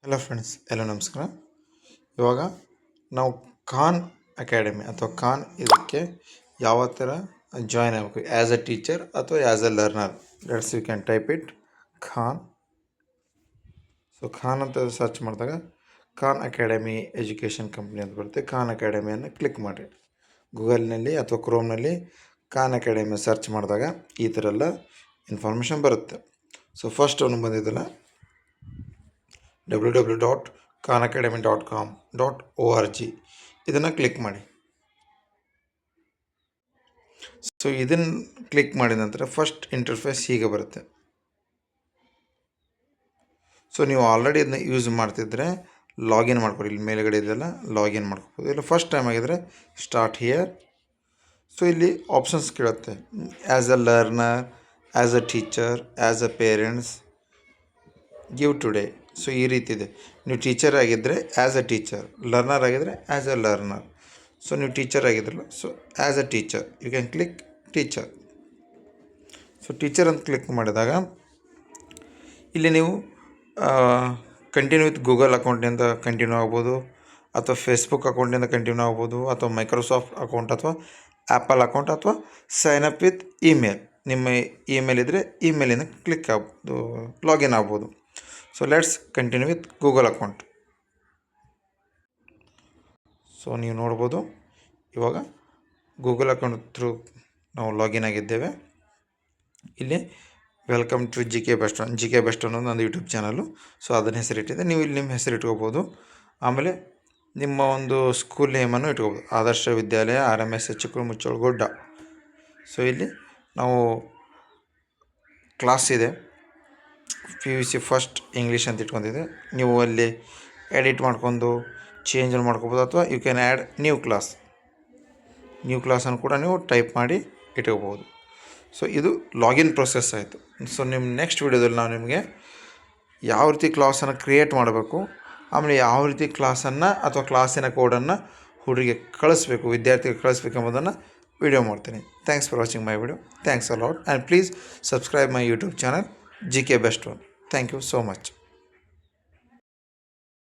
Hello friends, ಎಲ್ಲ ನಮಸ್ಕಾರ. ಇವಾಗ ನಾವು ಖಾನ್ ಅಕಾಡೆಮಿ ಅಥವಾ ಖಾನ್ ಇದಕ್ಕೆ ಯಾವ ಥರ ಜಾಯ್ನ್ ಆಗಬೇಕು, ಆ್ಯಸ್ ಅ ಟೀಚರ್ ಅಥವಾ as a learner. Let's you can type it Khan. So Khan ಅಂತ ಸರ್ಚ್ ಮಾಡಿದಾಗ ಖಾನ್ ಅಕಾಡೆಮಿ ಎಜುಕೇಷನ್ ಕಂಪ್ನಿ ಅಂತ ಬರುತ್ತೆ. ಖಾನ್ ಅಕಾಡೆಮಿಯನ್ನು ಕ್ಲಿಕ್ ಮಾಡಿರಿ. ಗೂಗಲ್ನಲ್ಲಿ ಅಥವಾ ಕ್ರೋಮ್ನಲ್ಲಿ ಖಾನ್ ಅಕಾಡೆಮಿ ಸರ್ಚ್ ಮಾಡಿದಾಗ ಈ ಥರ ಎಲ್ಲ ಇನ್ಫಾರ್ಮೇಷನ್ ಬರುತ್ತೆ. ಸೊ ಫಸ್ಟ್ ಅವನು ಬಂದಿದ್ದಲ್ಲ www.khanacademy.com.org ಇದನ್ನು ಕ್ಲಿಕ್ ಮಾಡಿ. ಸೊ ಇದನ್ನು ಕ್ಲಿಕ್ ಮಾಡಿದ ನಂತರ ಫಸ್ಟ್ ಇಂಟರ್ಫೇಸ್ ಹೀಗೆ ಬರುತ್ತೆ. ಸೊ ನೀವು ಆಲ್ರೆಡಿ ಇದನ್ನ ಯೂಸ್ ಮಾಡ್ತಿದ್ರೆ ಲಾಗಿನ್ ಮಾಡ್ಕೊಡಿ. ಇಲ್ಲಿ ಮೇಲ್ಗಡೆ ಇದೆಲ್ಲ ಲಾಗಿನ್ ಮಾಡ್ಕೋಬೋದು. ಇಲ್ಲ ಫಸ್ಟ್ ಟೈಮ್ ಆಗಿದ್ರೆ ಸ್ಟಾರ್ಟ್ ಹಿಯರ್. ಸೊ ಇಲ್ಲಿ ಆಪ್ಷನ್ಸ್ ಕೇಳುತ್ತೆ, as a learner, as a teacher, as a parents, give today. So ಈ ರೀತಿ ಇದೆ. ನೀವು ಟೀಚರ್ ಆಗಿದ್ದರೆ ಆ್ಯಸ್ ಅ ಟೀಚರ್, ಲರ್ನರ್ ಆಗಿದ್ದರೆ ಆ್ಯಸ್ ಅ ಲರ್ನರ್. ಸೊ ನೀವು ಟೀಚರ್ ಆಗಿದ್ರಲ್ಲ, so as a teacher you can click teacher. So teacher ಅಂತ click ಮಾಡಿದಾಗ ಇಲ್ಲಿ ನೀವು ಕಂಟಿನ್ಯೂ ವಿತ್ ಗೂಗಲ್ ಅಕೌಂಟಿಂದ ಕಂಟಿನ್ಯೂ ಆಗ್ಬೋದು, ಅಥವಾ ಫೇಸ್ಬುಕ್ ಅಕೌಂಟಿಂದ ಕಂಟಿನ್ಯೂ ಆಗ್ಬೋದು, ಅಥವಾ ಮೈಕ್ರೋಸಾಫ್ಟ್ ಅಕೌಂಟ್, ಅಥವಾ ಆ್ಯಪಲ್ ಅಕೌಂಟ್, ಅಥವಾ ಸೈನ್ ಅಪ್ ವಿತ್ ಇಮೇಲ್. ನಿಮ್ಮ ಇಮೇಲ್ ಇದ್ದರೆ ಇಮೇಲಿಂದ ಕ್ಲಿಕ್ ಆಗ್ಬೋದು, ಲಾಗಿನ್ ಆಗ್ಬೋದು. So let's continue with Google account. So ನೀವು ನೋಡ್ಬೋದು ಇವಾಗ ಗೂಗಲ್ ಅಕೌಂಟ್ ಥ್ರೂ ನಾವು ಲಾಗಿನ್ ಆಗಿದ್ದೇವೆ. ಇಲ್ಲಿ welcome to G K best ಅನ್ನೋದು ನಂದು ಯೂಟ್ಯೂಬ್ ಚಾನಲು. ಸೊ ಅದನ್ನ ಹೆಸರಿಟ್ಟಿದೆ. ನೀವು ಇಲ್ಲಿ ನಿಮ್ಮ ಹೆಸರು ಇಟ್ಕೋಬೋದು. ಆಮೇಲೆ ನಿಮ್ಮ ಒಂದು ಸ್ಕೂಲ್ ನೇಮನ್ನು ಇಟ್ಕೋಬೋದು. ಆದರ್ಶ ವಿದ್ಯಾಲಯ RMS ಚಿಕ್ಕಮುಚ್ಚಳಗುಡ್ಡ. ಸೊ ಇಲ್ಲಿ ನಾವು ಕ್ಲಾಸ್ ಇದೆ, PUC ಫಸ್ಟ್ ಇಂಗ್ಲೀಷ್ ಅಂತ ಇಟ್ಕೊಂಡಿದೆ. ನೀವು ಅಲ್ಲಿ ಎಡಿಟ್ ಮಾಡ್ಕೊಂಡು ಚೇಂಜ್ ಮಾಡ್ಕೋಬೋದು, ಅಥವಾ ಯು ಕ್ಯಾನ್ ಆ್ಯಡ್ ನ್ಯೂ ಕ್ಲಾಸನ್ನು ಕೂಡ ನೀವು ಟೈಪ್ ಮಾಡಿ ಇಟ್ಕೋಬೋದು. ಸೊ ಇದು ಲಾಗಿನ್ ಪ್ರೊಸೆಸ್ ಆಯಿತು. ಸೊ ನಿಮ್ಮ ನೆಕ್ಸ್ಟ್ ವೀಡಿಯೋದಲ್ಲಿ ನಾವು ನಿಮಗೆ ಯಾವ ರೀತಿ ಕ್ಲಾಸನ್ನು ಕ್ರಿಯೇಟ್ ಮಾಡಬೇಕು, ಆಮೇಲೆ ಯಾವ ರೀತಿ ಕ್ಲಾಸನ್ನು ಅಥವಾ ಕ್ಲಾಸಿನ ಕೋಡನ್ನು ಹುಡುಗಿಗೆ ಕಳಿಸ್ಬೇಕು, ವಿದ್ಯಾರ್ಥಿಗೆ ಕಳಿಸ್ಬೇಕು ಎಂಬುದನ್ನು ವಿಡಿಯೋ ಮಾಡ್ತೀನಿ. Thanks for watching my video. Thanks a lot, and please subscribe my YouTube channel GK Best One. Thank you so much.